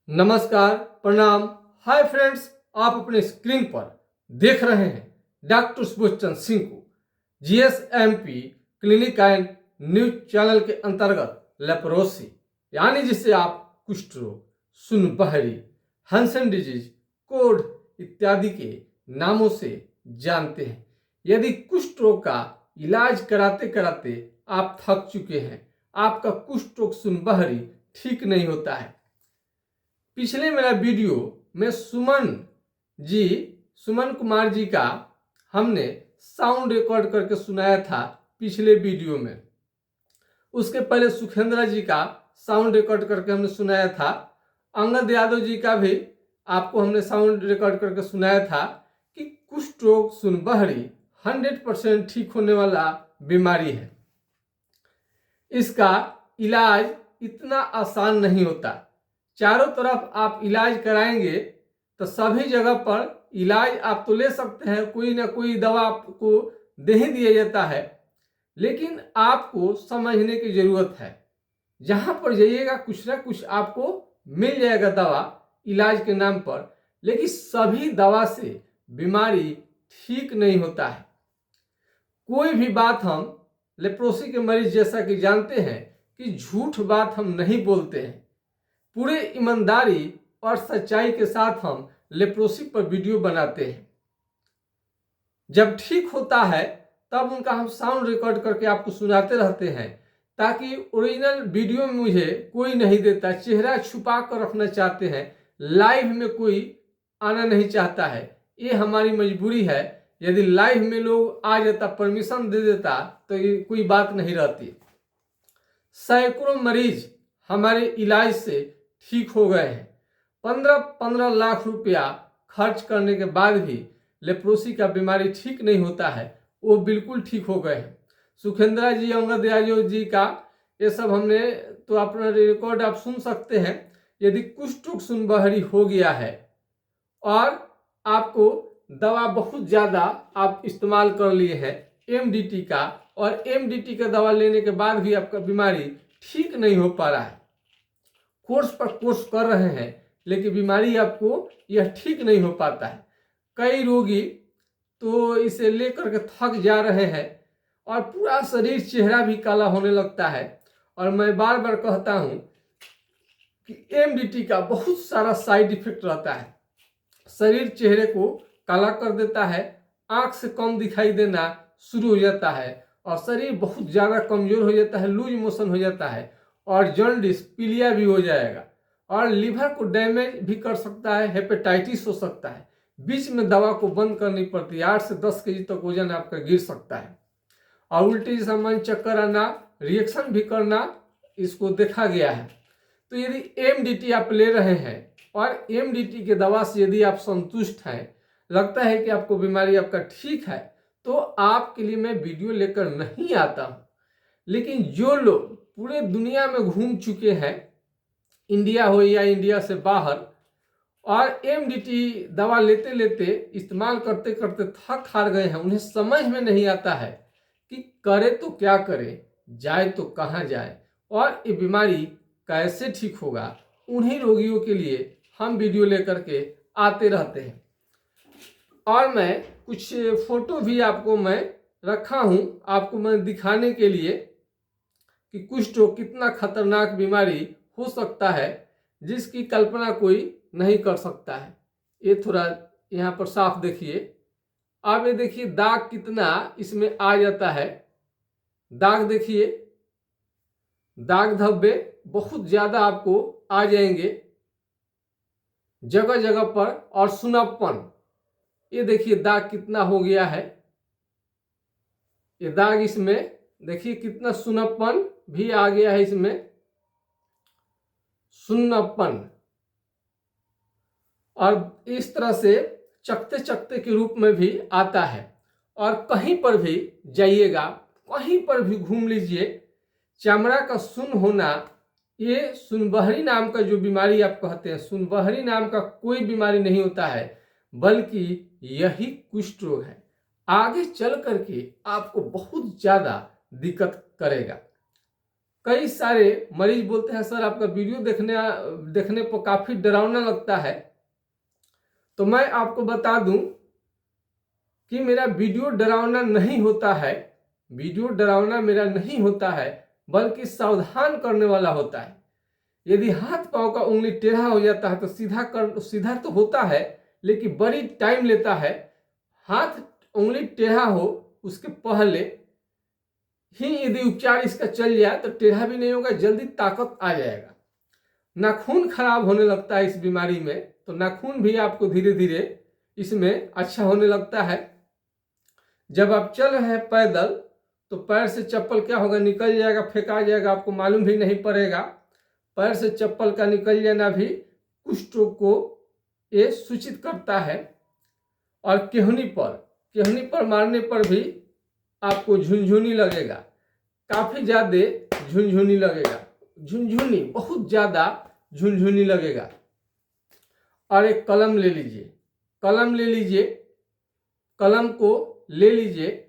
नमस्कार, प्रणाम। Hi friends, आप अपने स्क्रीन पर देख रहे हैं डॉक्टर सुबोधचंद्र सिंह को जीएसएमपी क्लिनिक एंड न्यूज चैनल के अंतर्गत लेप्रोसी यानी जिसे आप कुष्ठ रोग, सुनबहरी, हंसन डिजीज, कोढ़ इत्यादि के नामों से जानते हैं। यदि कुष्ठ रोग का इलाज कराते कराते आप थक चुके हैं, आपका कुष्ठ रोग सुनबहरी ठीक नहीं होता है। पिछले मेरा वीडियो में सुमन कुमार जी का हमने साउंड रिकॉर्ड करके सुनाया था पिछले वीडियो में। उसके पहले सुखेंद्र जी का साउंड रिकॉर्ड करके हमने सुनाया था। अंगद यादव जी का भी आपको हमने साउंड रिकॉर्ड करके सुनाया था कि कुष्ठ रोग सुनबहरी 100% ठीक होने वाला बीमारी है। इसका इलाज इतना आसान नहीं होता। चारों तरफ आप इलाज कराएंगे तो सभी जगह पर इलाज आप तो ले सकते हैं, कोई ना कोई दवा आपको दे ही दिया जाता है, लेकिन आपको समझने की जरूरत है। जहां पर जाइएगा कुछ ना कुछ आपको मिल जाएगा दवा इलाज के नाम पर, लेकिन सभी दवा से बीमारी ठीक नहीं होता है। कोई भी बात हम लेप्रोसी के मरीज जैसा कि जानते हैं कि झूठ बात हम नहीं बोलते हैं। पूरे ईमानदारी और सच्चाई के साथ हम लेप्रोसी पर वीडियो बनाते हैं। जब ठीक होता है तब उनका हम साउंड रिकॉर्ड करके आपको सुनाते रहते हैं, ताकि ओरिजिनल वीडियो में मुझे कोई नहीं देता, चेहरा छुपा कर रखना चाहते हैं, लाइव में कोई आना नहीं चाहता है। ये हमारी मजबूरी है। यदि लाइव में लोग आ जाता, परमिशन दे देता तो ये कोई बात नहीं रहती। सैकड़ों मरीज हमारे इलाज से ठीक हो गए हैं। 15-15 लाख रुपया खर्च करने के बाद भी लेप्रोसी का बीमारी ठीक नहीं होता है, वो बिल्कुल ठीक हो गए हैं। सुखेंद्रा जी, अंगद यादव जी का ये सब हमने तो अपना रिकॉर्ड आप सुन सकते हैं। यदि कुष्ठ रोग सुनबहरी हो गया है और आपको दवा बहुत ज़्यादा आप इस्तेमाल कर लिए हैं एमडीटी का, और एमडीटी का दवा लेने के बाद भी आपका बीमारी ठीक नहीं हो पा रहा है, कोर्स पर कोर्स कर रहे हैं, लेकिन बीमारी आपको यह ठीक नहीं हो पाता है। कई रोगी तो इसे लेकर के थक जा रहे हैं और पूरा शरीर, चेहरा भी काला होने लगता है। और मैं बार बार कहता हूं कि एमडीटी का बहुत सारा साइड इफेक्ट रहता है। शरीर, चेहरे को काला कर देता है, आंख से कम दिखाई देना शुरू हो जाता है और शरीर बहुत ज़्यादा कमजोर हो जाता है, लूज मोशन हो जाता है और जॉन्डिस, पीलिया भी हो जाएगा और लीवर को डैमेज भी कर सकता है, हेपेटाइटिस हो सकता है। बीच में दवा को बंद करनी पड़ती है। 8 से 10 केजी तक वजन आपका गिर सकता है और उल्टी सामान, चक्कर आना, रिएक्शन भी करना, इसको देखा गया है। तो यदि एमडीटी आप ले रहे हैं और एमडीटी के दवा से यदि आप संतुष्ट हैं, लगता है कि आपको बीमारी आपका ठीक है, तो आपके लिए मैं वीडियो लेकर नहीं आता हूँ। लेकिन जो लोग पूरे दुनिया में घूम चुके हैं, इंडिया हो या इंडिया से बाहर, और एमडीटी दवा लेते लेते, इस्तेमाल करते करते थक हार गए हैं, उन्हें समझ में नहीं आता है कि करे तो क्या करे, जाए तो कहाँ जाए और ये बीमारी कैसे ठीक होगा। उन्हीं रोगियों के लिए हम वीडियो लेकर के आते रहते हैं। और मैं कुछ फोटो भी आपको मैं रखा हूँ, आपको मैं दिखाने के लिए कि कुष्ठ रोग कितना खतरनाक बीमारी हो सकता है, जिसकी कल्पना कोई नहीं कर सकता है। ये थोड़ा यहाँ पर साफ देखिए। अब ये देखिए दाग कितना इसमें आ जाता है। दाग देखिए, दाग धब्बे बहुत ज्यादा आपको आ जाएंगे जगह जगह पर, और सुनापन, ये देखिए दाग कितना हो गया है। ये दाग, इसमें देखिए कितना सुनापन भी आ गया है, इसमें सुन्नापन, और इस तरह से चकते चकते के रूप में भी आता है। और कहीं पर भी जाइएगा, कहीं पर भी घूम लीजिए, चमड़ा का सुन्न होना, ये सुनबहरी नाम का जो बीमारी आप कहते हैं, सुनबहरी नाम का कोई बीमारी नहीं होता है, बल्कि यही कुष्ठ रोग है। आगे चल करके आपको बहुत ज्यादा दिक्कत करेगा। कई सारे मरीज बोलते हैं सर आपका वीडियो देखने पर काफ़ी डरावना लगता है। तो मैं आपको बता दूं कि मेरा वीडियो डरावना नहीं होता है। वीडियो डरावना मेरा नहीं होता है, बल्कि सावधान करने वाला होता है। यदि हाथ पांव का उंगली टेढ़ा हो जाता है तो सीधा तो होता है, लेकिन बड़ी टाइम लेता है। हाथ उंगली टेढ़ा हो उसके पहले ही यदि उपचार इसका चल जाए तो टेढ़ा भी नहीं होगा, जल्दी ताकत आ जाएगा। नाखून खराब होने लगता है इस बीमारी में, तो नाखून भी आपको धीरे धीरे इसमें अच्छा होने लगता है। जब आप चल रहे हैं पैदल तो पैर से चप्पल क्या होगा, निकल जाएगा, फेंका जाएगा, आपको मालूम भी नहीं पड़ेगा। पैर से चप्पल का निकल जाना भी कुष्ठों को ये सूचित करता है। और केहनी पर मारने पर भी आपको झुनझुनी लगेगा, काफी ज्यादा झुनझुनी लगेगा, बहुत ज्यादा झुनझुनी लगेगा। और एक कलम ले लीजिए, कलम को ले लीजिए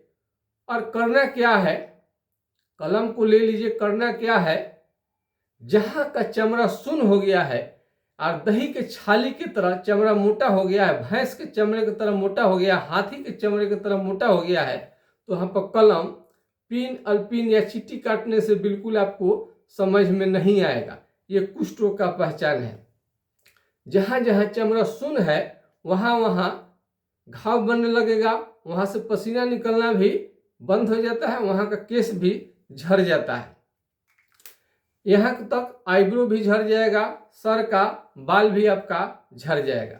और करना क्या है, कलम को ले लीजिए, करना क्या है, जहां का चमड़ा सुन्न हो गया है और दही के छाली की तरह चमड़ा मोटा हो गया है, भैंस के चमड़े की तरह मोटा हो गया, हाथी के चमड़े की तरह मोटा हो गया है, तो यहाँ पर कलम पिन अल्पिन या चीटी काटने से बिल्कुल आपको समझ में नहीं आएगा। ये कुष्ठ रोग का पहचान है। जहां जहां चमड़ा सुन्न है वहां वहां घाव बनने लगेगा, वहां से पसीना निकलना भी बंद हो जाता है, वहां का केस भी झड़ जाता है, यहाँ तक आईब्रो भी झड़ जाएगा, सर का बाल भी आपका झड़ जाएगा।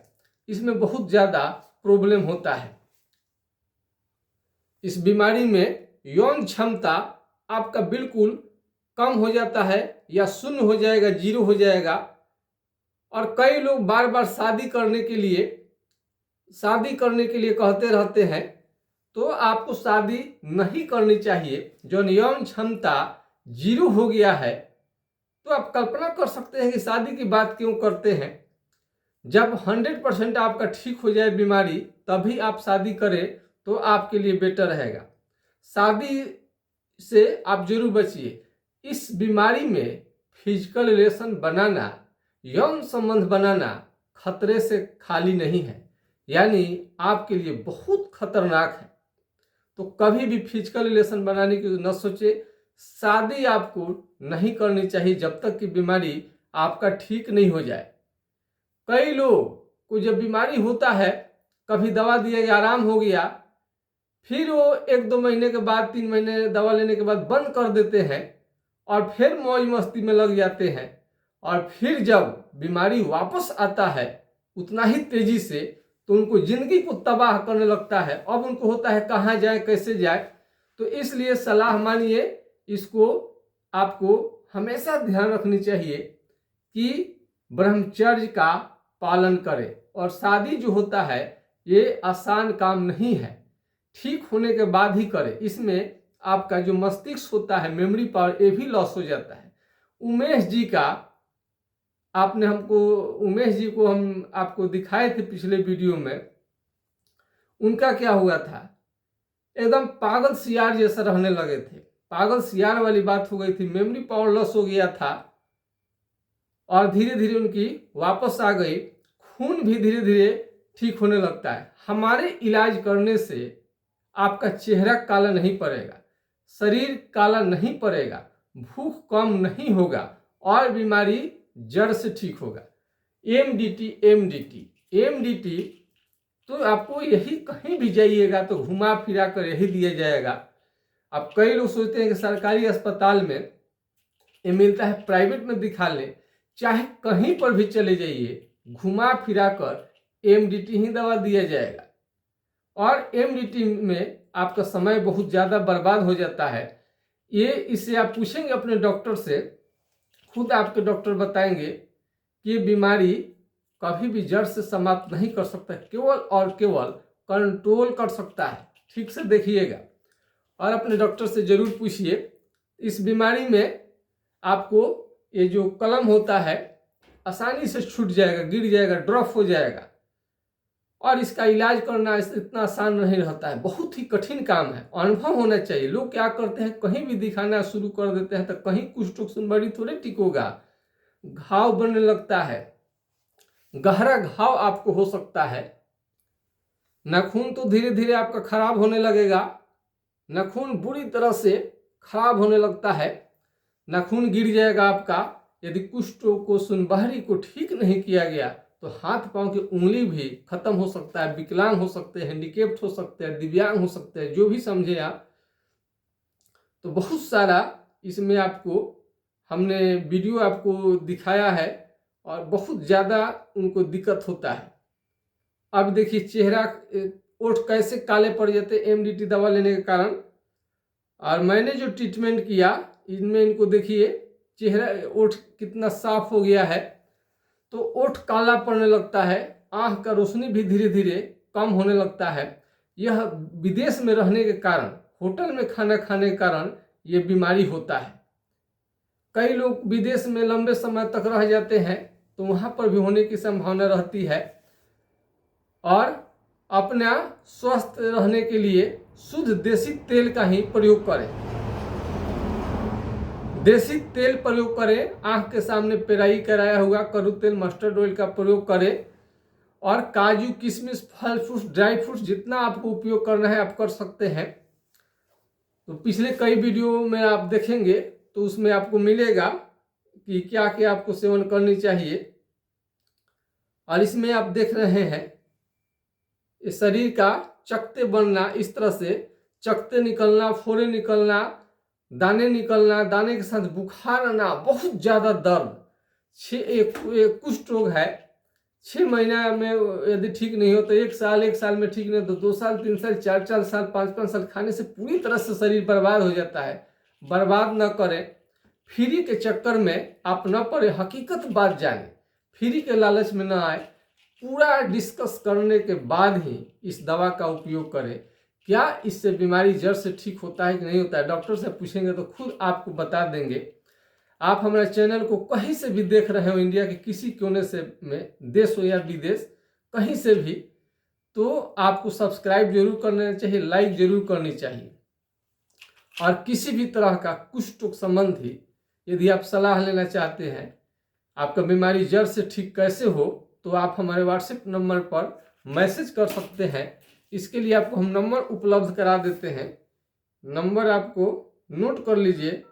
इसमें बहुत ज्यादा प्रॉब्लम होता है। इस बीमारी में यौन क्षमता आपका बिल्कुल कम हो जाता है या शून्य हो जाएगा, जीरो हो जाएगा। और कई लोग बार बार शादी करने के लिए कहते रहते हैं, तो आपको शादी नहीं करनी चाहिए। जो यौन क्षमता जीरो हो गया है, तो आप कल्पना कर सकते हैं कि शादी की बात क्यों करते हैं। जब 100% आपका ठीक हो जाए बीमारी, तभी आप शादी करें तो आपके लिए बेटर रहेगा। शादी से आप जरूर बचिए। इस बीमारी में फिजिकल रिलेशन बनाना, यौन संबंध बनाना खतरे से खाली नहीं है, यानी आपके लिए बहुत खतरनाक है। तो कभी भी फिजिकल रिलेशन बनाने की न सोचे। शादी आपको नहीं करनी चाहिए जब तक कि बीमारी आपका ठीक नहीं हो जाए। कई लोग को जब बीमारी होता है, कभी दवा दिया गया, आराम हो गया, फिर वो 1-2 महीने के बाद, 3 महीने दवा लेने के बाद बंद कर देते हैं और फिर मौज मस्ती में लग जाते हैं। और फिर जब बीमारी वापस आता है उतना ही तेजी से, तो उनको जिंदगी को तबाह करने लगता है। अब उनको होता है कहाँ जाए, कैसे जाए। तो इसलिए सलाह मानिए, इसको आपको हमेशा ध्यान रखनी चाहिए कि ब्रह्मचर्य का पालन करें। और शादी जो होता है ये आसान काम नहीं है, ठीक होने के बाद ही करें। इसमें आपका जो मस्तिष्क होता है, मेमोरी पावर, ये भी लॉस हो जाता है। उमेश जी को हम आपको दिखाए थे पिछले वीडियो में। उनका क्या हुआ था, एकदम पागल सियार जैसा रहने लगे थे। पागल सियार वाली बात हो गई थी, मेमोरी पावर लॉस हो गया था और धीरे धीरे उनकी वापस आ गई। खून भी धीरे धीरे ठीक होने लगता है। हमारे इलाज करने से आपका चेहरा काला नहीं पड़ेगा, शरीर काला नहीं पड़ेगा, भूख कम नहीं होगा और बीमारी जड़ से ठीक होगा। एमडीटी तो आपको यही कहीं भी जाइएगा तो घुमा फिरा कर यही दिया जाएगा। अब कई लोग सोचते हैं कि सरकारी अस्पताल में ये मिलता है, प्राइवेट में दिखा लें। चाहे कहीं पर भी चले जाइए, घुमा फिरा कर एमडीटी ही दवा दिया जाएगा। और एमडीटी में आपका समय बहुत ज़्यादा बर्बाद हो जाता है। इससे आप पूछेंगे अपने डॉक्टर से, खुद आपके डॉक्टर बताएंगे कि ये बीमारी कभी भी जड़ से समाप्त नहीं कर सकता, केवल और केवल कंट्रोल कर सकता है। ठीक से देखिएगा और अपने डॉक्टर से जरूर पूछिए। इस बीमारी में आपको ये जो कलम होता है आसानी से छूट जाएगा, गिर जाएगा, ड्रॉप हो जाएगा और इसका इलाज करना इतना आसान नहीं रहता है, बहुत ही कठिन काम है, अनुभव होना चाहिए। लोग क्या करते हैं, कहीं भी दिखाना शुरू कर देते हैं तो कहीं कुछ तो सुनबड़ी थोड़े टिकोगा, घाव बनने लगता है, गहरा घाव आपको हो सकता है। नाखून तो धीरे धीरे आपका खराब होने लगेगा, नाखून बुरी तरह से खराब होने लगता है, नाखून गिर जाएगा आपका। यदि कुष्ठ को सुनबहरी को ठीक नहीं किया गया तो हाथ पांव की उंगली भी खत्म हो सकता है, विकलांग हो सकते हैं, हैंडीकेप्ट हो सकते हैं, दिव्यांग हो सकते हैं, जो भी समझे आप। तो बहुत सारा इसमें आपको हमने वीडियो आपको दिखाया है और बहुत ज़्यादा उनको दिक्कत होता है। अब देखिए चेहरा ओठ कैसे काले पड़ जाते एमडीटी दवा लेने के कारण। और मैंने जो ट्रीटमेंट किया इनमें इनको देखिए चेहरा ओठ कितना साफ हो गया है। तो ओठ काला पड़ने लगता है, आँख का रोशनी भी धीरे धीरे कम होने लगता है। यह विदेश में रहने के कारण, होटल में खाना खाने के कारण ये बीमारी होता है। कई लोग विदेश में लंबे समय तक रह जाते हैं तो वहाँ पर भी होने की संभावना रहती है। और अपना स्वस्थ रहने के लिए शुद्ध देसी तेल का ही प्रयोग करें, देसी तेल प्रयोग करें। आँख के सामने पेराई कराया हुआ कड़ू तेल, मस्टर्ड ऑयल का प्रयोग करें। और काजू, किशमिश, फल फ्रूट्स, ड्राई फ्रूट्स जितना आपको उपयोग करना है आप कर सकते हैं। तो पिछले कई वीडियो में आप देखेंगे तो उसमें आपको मिलेगा कि क्या क्या आपको सेवन करनी चाहिए। और इसमें आप देख रहे हैं इस शरीर का चकते बनना, इस तरह से चकते निकलना, फोड़े निकलना, दाने निकलना, दाने के साथ बुखार आना, बहुत ज़्यादा दर्द। कुष्ठ रोग है, 6 महीना में यदि ठीक नहीं हो तो 1 साल में ठीक नहीं तो 2 साल, 3 साल, 4 साल, 5 साल खाने से पूरी तरह से शरीर बर्बाद हो जाता है। बर्बाद न करें, फ्री के चक्कर में आप न पड़े, हकीकत बात जाने, फ्री के लालच में न आए। पूरा डिस्कस करने के बाद ही इस दवा का उपयोग करें। क्या इससे बीमारी जड़ से ठीक होता है कि नहीं होता है, डॉक्टर से पूछेंगे तो खुद आपको बता देंगे। आप हमारे चैनल को कहीं से भी देख रहे हो, इंडिया के किसी कोने से में, देश हो या विदेश, कहीं से भी, तो आपको सब्सक्राइब जरूर करना चाहिए, लाइक जरूर करनी चाहिए। और किसी भी तरह का कुष्ठ संबंधी यदि आप सलाह लेना चाहते हैं, आपका बीमारी जड़ से ठीक कैसे हो, तो आप हमारे व्हाट्सएप नंबर पर मैसेज कर सकते हैं। इसके लिए आपको हम नंबर उपलब्ध करा देते हैं। नंबर आपको नोट कर लीजिए,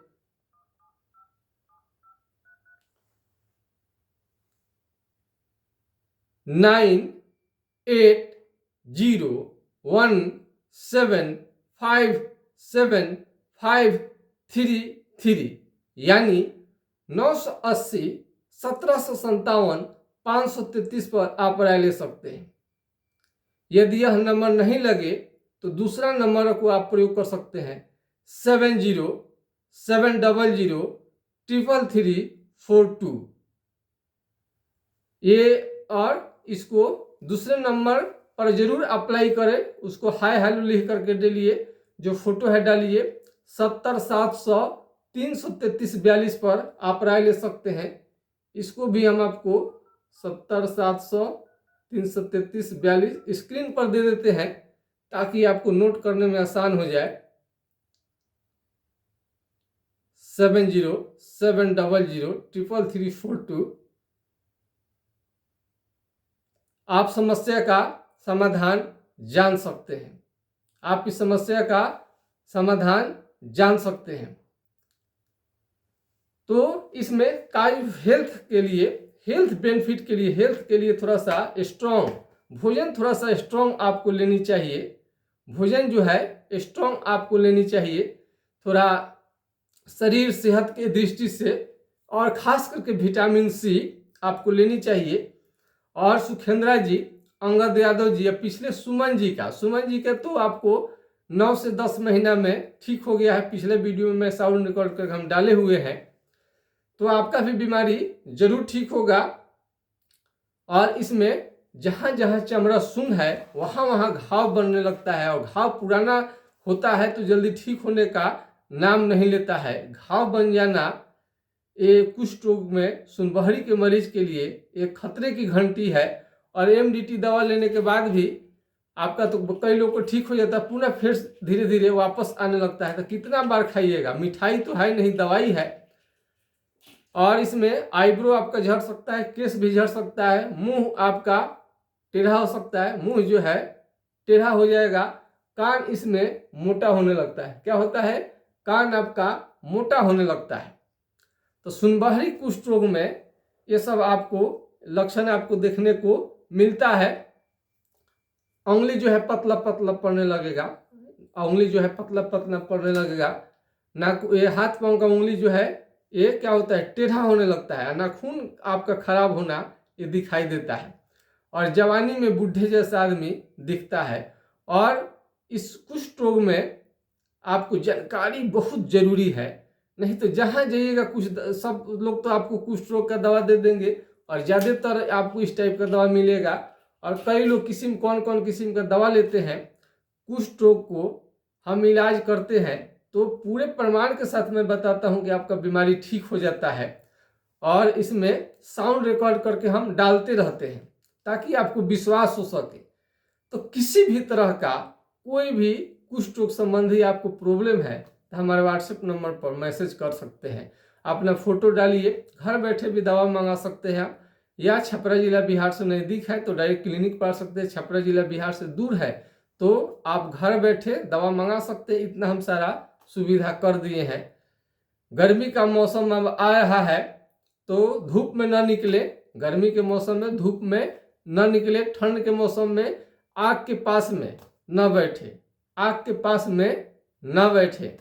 9801757533 यानी 980 1757 533 पर आप राय ले सकते हैं। यदि यह नंबर नहीं लगे तो दूसरा नंबर को आप प्रयोग कर सकते हैं, 7070333342। ये और इसको दूसरे नंबर पर जरूर अप्लाई करें, उसको हाय हेलो लिख करके डालिए, जो फोटो है डालिए। 70 700 333 42 पर आप राय ले सकते हैं। इसको भी हम आपको 70 700 333 42 स्क्रीन पर दे देते हैं ताकि आपको नोट करने में आसान हो जाए। 7070333342। आप समस्या का समाधान जान सकते हैं, आप इस समस्या का समाधान जान सकते हैं। तो इसमें काफी हेल्थ के लिए, हेल्थ बेनिफिट के लिए, हेल्थ के लिए थोड़ा सा स्ट्रॉन्ग भोजन, थोड़ा सा स्ट्रॉन्ग आपको लेनी चाहिए। भोजन जो है स्ट्रॉन्ग आपको लेनी चाहिए, थोड़ा शरीर सेहत के दृष्टि से, और खास करके विटामिन सी आपको लेनी चाहिए। और सुखेंद्रा जी, अंगद यादव जी या पिछले सुमन जी का तो आपको 9 से 10 महीना में ठीक हो गया है। पिछले वीडियो में साउंड रिकॉर्ड करके हम डाले हुए हैं, तो आपका भी बीमारी जरूर ठीक होगा। और इसमें जहाँ जहाँ चमड़ा सुन्न है वहाँ वहाँ घाव बनने लगता है, और घाव पुराना होता है तो जल्दी ठीक होने का नाम नहीं लेता है। घाव बन जाना ये कुष्ठ रोग में सुनबहरी के मरीज के लिए एक खतरे की घंटी है। और एमडीटी दवा लेने के बाद भी आपका तो कई लोग को ठीक हो जाता है, पुनः फिर धीरे धीरे वापस आने लगता है। तो कितना बार खाइएगा, मिठाई तो है नहीं, दवाई है। और इसमें आईब्रो आपका झड़ सकता है, केस भी झड़ सकता है, मुंह आपका टेढ़ा हो सकता है, मुंह जो है टेढ़ा हो जाएगा, कान इसमें मोटा होने लगता है। क्या होता है? कान आपका मोटा होने लगता है। तो सुनबहरी कुष्ठ रोग में ये सब आपको लक्षण आपको देखने को मिलता है। उंगली जो है पतला पतला पड़ने लगेगा, उंगली जो है पतला पतला पड़ने लगेगा। ये हाथ पांव का उंगली जो है ये क्या होता है? टेढ़ा होने लगता है। नाखून आपका खराब होना ये दिखाई देता है। और जवानी में बुढ़े जैसा आदमी दिखता है। और इस कुष्ठ रोग में आपको जानकारी बहुत जरूरी है, नहीं तो जहाँ जाइएगा कुछ सब लोग तो आपको कुष्ठ रोग का दवा दे देंगे और ज़्यादातर आपको इस टाइप का दवा मिलेगा। और कई लोग कौन कौन किस्म का दवा लेते हैं। कुष्ठ रोग को हम इलाज करते हैं तो पूरे प्रमाण के साथ मैं बताता हूं कि आपका बीमारी ठीक हो जाता है। और इसमें साउंड रिकॉर्ड करके हम डालते रहते हैं ताकि आपको विश्वास हो सके। तो किसी भी तरह का कोई भी कुष्ठ रोग संबंधी आपको प्रॉब्लम है तो हमारे व्हाट्सएप नंबर पर मैसेज कर सकते हैं। अपना फोटो डालिए, घर बैठे भी दवा मंगा सकते हैं। या छपरा जिला बिहार से नज़दीक है तो डायरेक्ट क्लिनिक पर आ सकते हैं। छपरा जिला बिहार से दूर है तो आप घर बैठे दवा मंगा सकते हैं। इतना हम सारा सुविधा कर दिए हैं। गर्मी का मौसम अब आ रहा है तो धूप में ना निकले। गर्मी के मौसम में धूप में न निकले। ठंड के मौसम में आग के पास में न बैठे, आग के पास में न बैठे।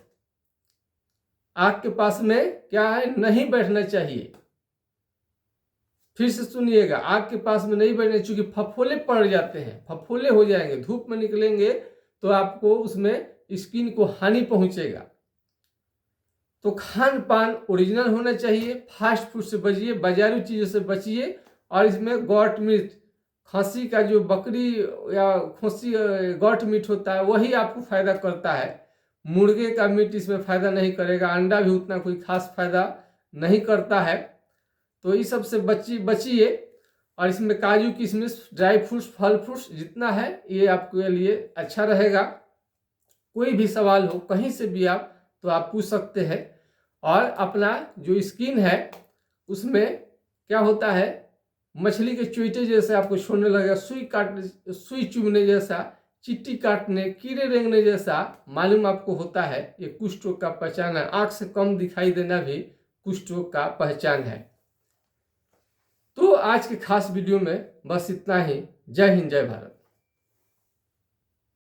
आग के पास में क्या है? नहीं बैठना चाहिए। फिर से सुनिएगा, आग के पास में नहीं बैठना, चूंकि फफोले पड़ जाते हैं, फफोले हो जाएंगे। धूप में निकलेंगे तो आपको उसमें स्किन को हानि पहुंचेगा। तो खान पान ओरिजिनल होना चाहिए। फास्ट फूड से बचिए, बाजारू चीज़ों से बचिए। और इसमें गौट मीट, खस्सी का जो बकरी या खस्सी गौट मीट होता है वही आपको फायदा करता है। मुर्गे का मीट इसमें फायदा नहीं करेगा। अंडा भी उतना कोई खास फायदा नहीं करता है। तो इस सब से बचिए। और इसमें काजू किशमिश, ड्राई फ्रूट्स, फल फ्रूट्स जितना है ये आपके लिए अच्छा रहेगा। कोई भी सवाल हो कहीं से भी आप तो आप पूछ सकते हैं। और अपना जो स्किन है उसमें क्या होता है? मछली के चोइटे जैसे आपको छोड़ने लगेगा, सुई चुभने जैसा, चिट्टी काटने, कीड़े रेंगने जैसा मालूम आपको होता है। ये कुष्ठ रोग का पहचान है। आंख से कम दिखाई देना भी कुष्ठ रोग का पहचान है। तो आज के खास वीडियो में बस इतना ही। जय हिंद, जय भारत।